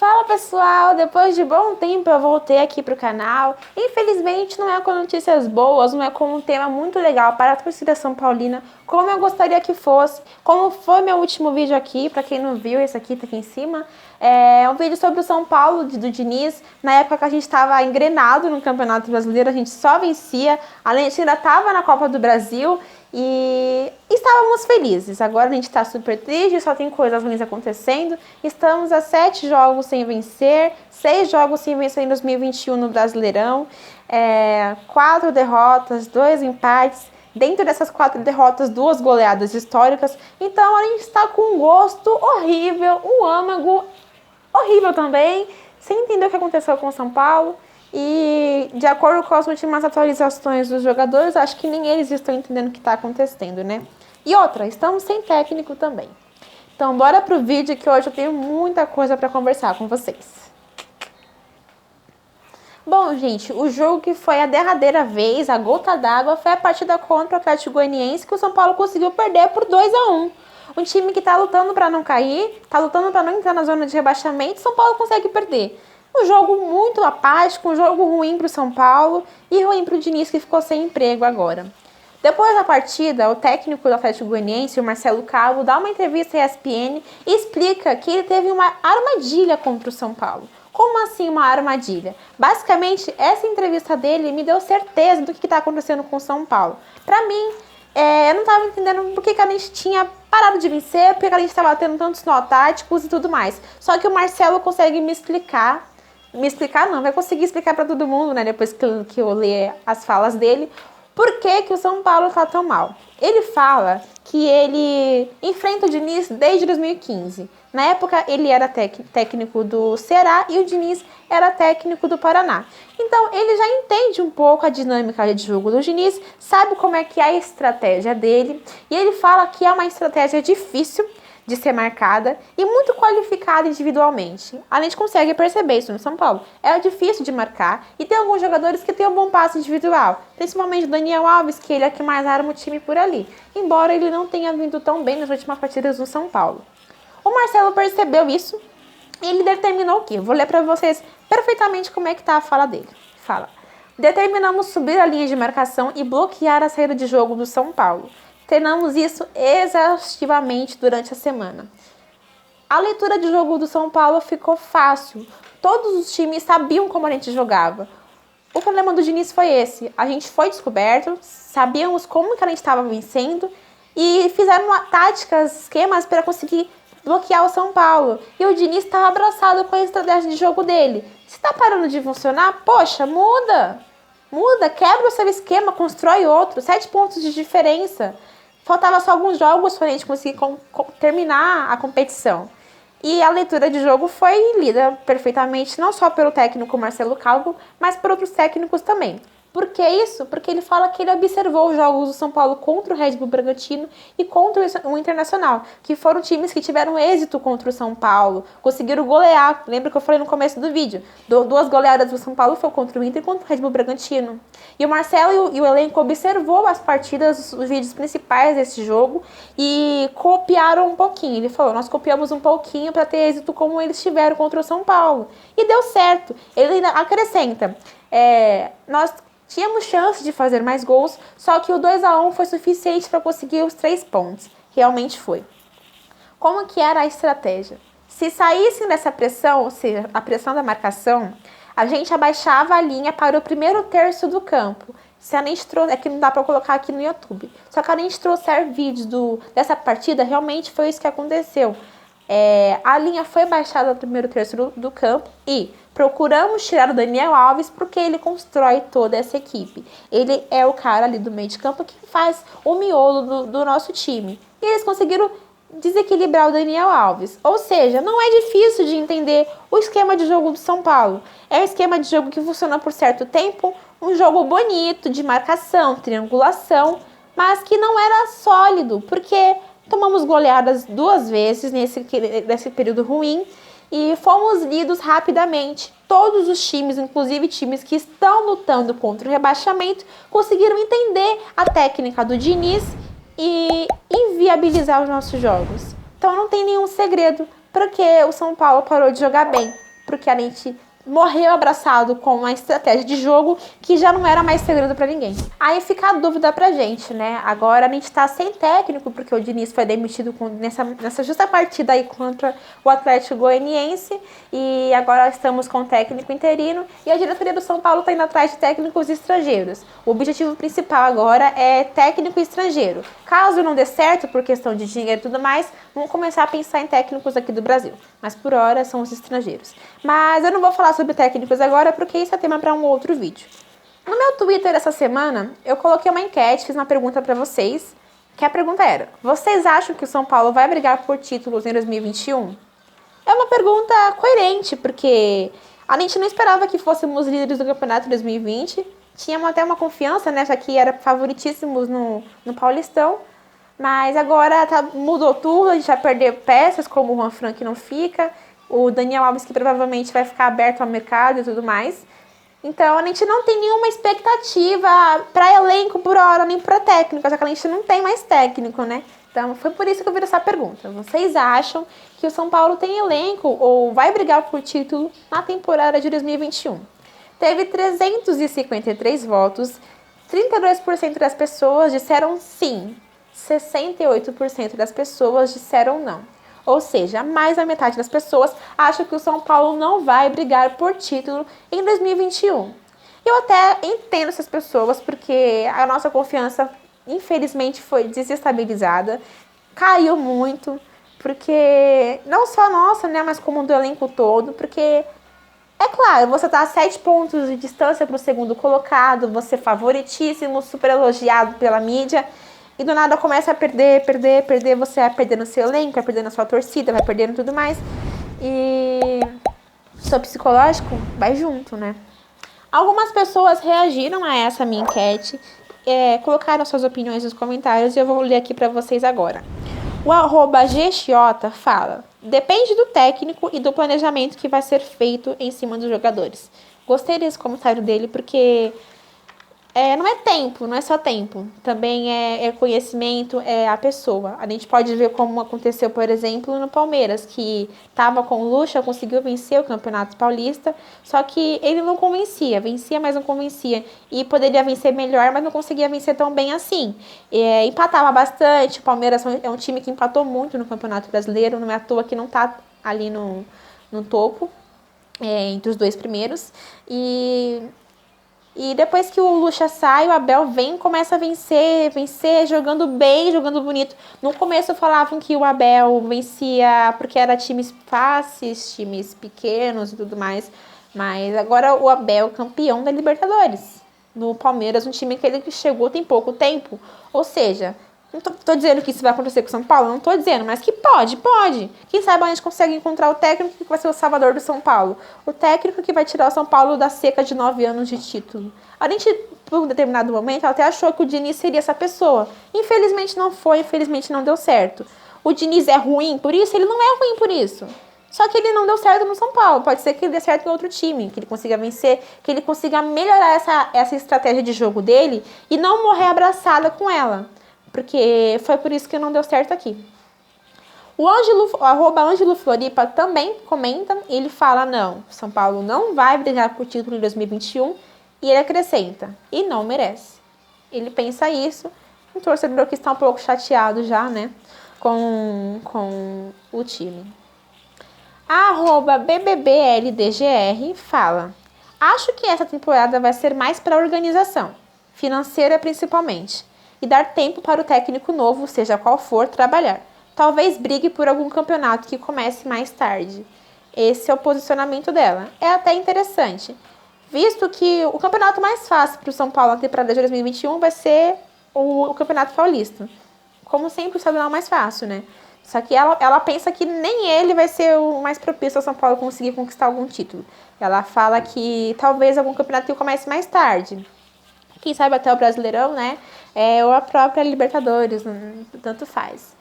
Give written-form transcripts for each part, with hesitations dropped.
Fala pessoal, depois de bom tempo eu voltei aqui pro canal. Infelizmente não é com notícias boas, não é com um tema muito legal para a torcida São Paulina, como eu gostaria que fosse. Como foi meu último vídeo aqui, para quem não viu, esse aqui tá aqui em cima. É um vídeo sobre o São Paulo, do Diniz. Na época que a gente estava engrenado no Campeonato Brasileiro, a gente só vencia. A gente ainda estava na Copa do Brasil e estávamos felizes. Agora a gente está super triste, só tem coisas ruins acontecendo. Estamos a 7 jogos sem vencer, 6 jogos sem vencer em 2021 no Brasileirão, 4 derrotas, 2 empates. Dentro dessas 4 derrotas, 2 goleadas históricas. Então a gente está com um gosto horrível, um âmago horrível também, sem entender o que aconteceu com o São Paulo. E de acordo com as últimas atualizações dos jogadores, acho que nem eles estão entendendo o que está acontecendo, né? E outra, estamos sem técnico também. Então bora pro vídeo que hoje eu tenho muita coisa para conversar com vocês. Bom, gente, o jogo que foi a derradeira vez, a gota d'água, foi a partida contra o Atlético Goianiense, que o São Paulo conseguiu perder por 2-1. Um time que tá lutando para não cair, tá lutando para não entrar na zona de rebaixamento, São Paulo consegue perder. Um jogo muito apático, um jogo ruim para o São Paulo e ruim para o Diniz, que ficou sem emprego agora. Depois da partida, o técnico do Atlético Goianiense, o Marcelo Cabo, dá uma entrevista à ESPN e explica que ele teve uma armadilha contra o São Paulo. Como assim uma armadilha? Basicamente, essa entrevista dele me deu certeza do que está acontecendo com o São Paulo. Para mim, eu não estava entendendo por que a gente tinha parado de vencer, porque a gente estava tendo tantos nó táticos e tudo mais. Só que o Marcelo consegue me explicar não, vai conseguir explicar para todo mundo, né, depois que eu ler as falas dele, por que o São Paulo está tão mal. Ele fala que ele enfrenta o Diniz desde 2015. Na época, ele era técnico do Ceará e o Diniz era técnico do Paraná. Então, ele já entende um pouco a dinâmica de jogo do Diniz, sabe como é que é a estratégia dele, e ele fala que é uma estratégia difícil de ser marcada e muito qualificada individualmente. A gente consegue perceber isso no São Paulo. É difícil de marcar e tem alguns jogadores que têm um bom passe individual, principalmente o Daniel Alves, que ele é que mais arma o time por ali, embora ele não tenha vindo tão bem nas últimas partidas do São Paulo. O Marcelo percebeu isso e ele determinou o quê? Vou ler para vocês perfeitamente como é que tá a fala dele. Fala: determinamos subir a linha de marcação e bloquear a saída de jogo do São Paulo. Treinamos isso exaustivamente durante a semana. A leitura de jogo do São Paulo ficou fácil. Todos os times sabiam como a gente jogava. O problema do Diniz foi esse. A gente foi descoberto, sabíamos como que a gente estava vencendo e fizeram táticas, esquemas para conseguir bloquear o São Paulo. E o Diniz estava abraçado com a estratégia de jogo dele. Se está parando de funcionar, poxa, muda. Muda, quebra o seu esquema, constrói outro. 7 pontos de diferença. Faltava só alguns jogos para a gente conseguir terminar a competição. E a leitura de jogo foi lida perfeitamente, não só pelo técnico Marcelo Calvo, mas por outros técnicos também. Por que isso? Porque ele fala que ele observou os jogos do São Paulo contra o Red Bull Bragantino e contra o Internacional, que foram times que tiveram êxito contra o São Paulo, conseguiram golear. Lembra que eu falei no começo do vídeo? 2 goleadas do São Paulo foi contra o Inter e contra o Red Bull Bragantino. E o Marcelo e o elenco observou as partidas, os vídeos principais desse jogo e copiaram um pouquinho. Ele falou, nós copiamos um pouquinho para ter êxito como eles tiveram contra o São Paulo. E deu certo. Ele ainda acrescenta, nós tínhamos chance de fazer mais gols, só que o 2-1 foi suficiente para conseguir os 3 pontos. Realmente foi. Como que era a estratégia? Se saíssem dessa pressão, ou seja, a pressão da marcação, a gente abaixava a linha para o primeiro terço do campo. Se a gente trouxe, é que não dá para colocar aqui no YouTube. Só que a gente trouxer vídeos dessa partida, realmente foi isso que aconteceu. A linha foi baixada no primeiro terço do campo e procuramos tirar o Daniel Alves porque ele constrói toda essa equipe. Ele é o cara ali do meio de campo que faz o miolo do nosso time. E eles conseguiram desequilibrar o Daniel Alves. Ou seja, não é difícil de entender o esquema de jogo do São Paulo. É um esquema de jogo que funciona por certo tempo, um jogo bonito, de marcação, triangulação, mas que não era sólido, porque tomamos goleadas 2 vezes nesse período ruim e fomos lidos rapidamente. Todos os times, inclusive times que estão lutando contra o rebaixamento, conseguiram entender a técnica do Diniz e inviabilizar os nossos jogos. Então não tem nenhum segredo porque o São Paulo parou de jogar bem. porque a gente morreu abraçado com uma estratégia de jogo que já não era mais segredo pra ninguém. Aí fica a dúvida pra gente, né? Agora a gente tá sem técnico, porque o Diniz foi demitido nessa justa partida aí contra o Atlético Goianiense, e agora estamos com o técnico interino, e a diretoria do São Paulo tá indo atrás de técnicos estrangeiros. O objetivo principal agora é técnico estrangeiro. Caso não dê certo, por questão de dinheiro e tudo mais, vamos começar a pensar em técnicos aqui do Brasil. Mas por hora são os estrangeiros. Mas eu não vou falar sobre técnicos agora, porque isso é tema para um outro vídeo. No meu Twitter essa semana, eu coloquei uma enquete, fiz uma pergunta para vocês, que a pergunta era: vocês acham que o São Paulo vai brigar por títulos em 2021? É uma pergunta coerente, porque a gente não esperava que fôssemos líderes do campeonato 2020, tínhamos até uma confiança, né, já que era favoritíssimos no Paulistão, mas agora mudou tudo, a gente vai perder peças como o Juan Fran, que não fica, o Daniel Alves, que provavelmente vai ficar aberto ao mercado e tudo mais. Então a gente não tem nenhuma expectativa para elenco por hora, nem para técnico, já que a gente não tem mais técnico, né? Então foi por isso que eu fiz essa pergunta. Vocês acham que o São Paulo tem elenco ou vai brigar por título na temporada de 2021? Teve 353 votos, 32% das pessoas disseram sim, 68% das pessoas disseram não. Ou seja, mais da metade das pessoas acham que o São Paulo não vai brigar por título em 2021. Eu até entendo essas pessoas, porque a nossa confiança, infelizmente, foi desestabilizada, caiu muito, porque não só a nossa, né, mas como do elenco todo, porque é claro, você tá a 7 pontos de distância para o segundo colocado, você favoritíssimo, super elogiado pela mídia, e do nada começa a perder, você vai perdendo seu elenco, vai perdendo a sua torcida, vai perdendo tudo mais. E seu psicológico vai junto, né? Algumas pessoas reagiram a essa minha enquete, colocaram suas opiniões nos comentários e eu vou ler aqui pra vocês agora. O @gxiota fala: depende do técnico e do planejamento que vai ser feito em cima dos jogadores. Gostei desse comentário dele porque não é tempo, não é só tempo. Também é conhecimento, é a pessoa. A gente pode ver como aconteceu, por exemplo, no Palmeiras, que estava com o Lucha, conseguiu vencer o Campeonato Paulista, só que ele não convencia, mas não convencia. E poderia vencer melhor, mas não conseguia vencer tão bem assim. Empatava bastante, o Palmeiras é um time que empatou muito no Campeonato Brasileiro, não é à toa que não está ali no topo, entre os 2 primeiros. E depois que o Lucha sai, o Abel vem e começa a vencer, jogando bem, jogando bonito. No começo falavam que o Abel vencia porque era times fáceis, times pequenos e tudo mais. Mas agora o Abel é campeão da Libertadores. No Palmeiras, um time que ele chegou tem pouco tempo. Ou seja, não tô dizendo que isso vai acontecer com o São Paulo, não tô dizendo, mas que pode. Quem sabe a gente consegue encontrar o técnico que vai ser o salvador do São Paulo. O técnico que vai tirar o São Paulo da seca de 9 anos de título. A gente, por um determinado momento, até achou que o Diniz seria essa pessoa. Infelizmente não foi, infelizmente não deu certo. O Diniz é ruim por isso? Ele não é ruim por isso. Só que ele não deu certo no São Paulo. Pode ser que ele dê certo em outro time, que ele consiga vencer, que ele consiga melhorar essa estratégia de jogo dele e não morrer abraçada com ela. Porque foi por isso que não deu certo aqui. O @Ângelo Floripa também comenta, e ele fala: não, São Paulo não vai brigar por título em 2021, e ele acrescenta: e não merece. Ele pensa isso, um torcedor que está um pouco chateado já, né, com o time. A @BBBLDGR fala: acho que essa temporada vai ser mais para a organização, financeira principalmente, e dar tempo para o técnico novo, seja qual for, trabalhar. Talvez brigue por algum campeonato que comece mais tarde. Esse é o posicionamento dela. É até interessante, visto que o campeonato mais fácil para o São Paulo na temporada de 2021 vai ser o Campeonato Paulista. Como sempre, o estadual é mais fácil, né? Só que ela pensa que nem ele vai ser o mais propício ao São Paulo conseguir conquistar algum título. Ela fala que talvez algum campeonato que comece mais tarde. Quem sabe até o Brasileirão, né? Ou a própria Libertadores, tanto faz.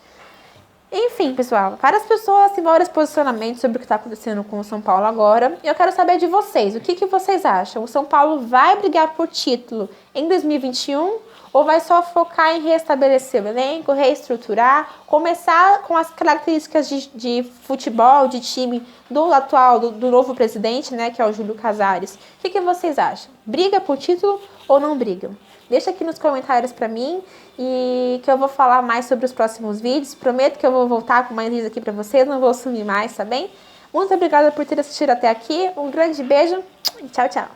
Enfim, pessoal, várias pessoas têm vários posicionamentos sobre o que está acontecendo com o São Paulo agora. E eu quero saber de vocês, o que vocês acham? O São Paulo vai brigar por título em 2021 Ou vai só focar em restabelecer o elenco, reestruturar, começar com as características de futebol, de time do atual, do novo presidente, né, que é o Júlio Casares? O que vocês acham? Briga por título ou não briga? Deixa aqui nos comentários pra mim e que eu vou falar mais sobre os próximos vídeos. Prometo que eu vou voltar com mais vídeos aqui pra vocês, não vou sumir mais, tá bem? Muito obrigada por ter assistido até aqui. Um grande beijo e tchau, tchau.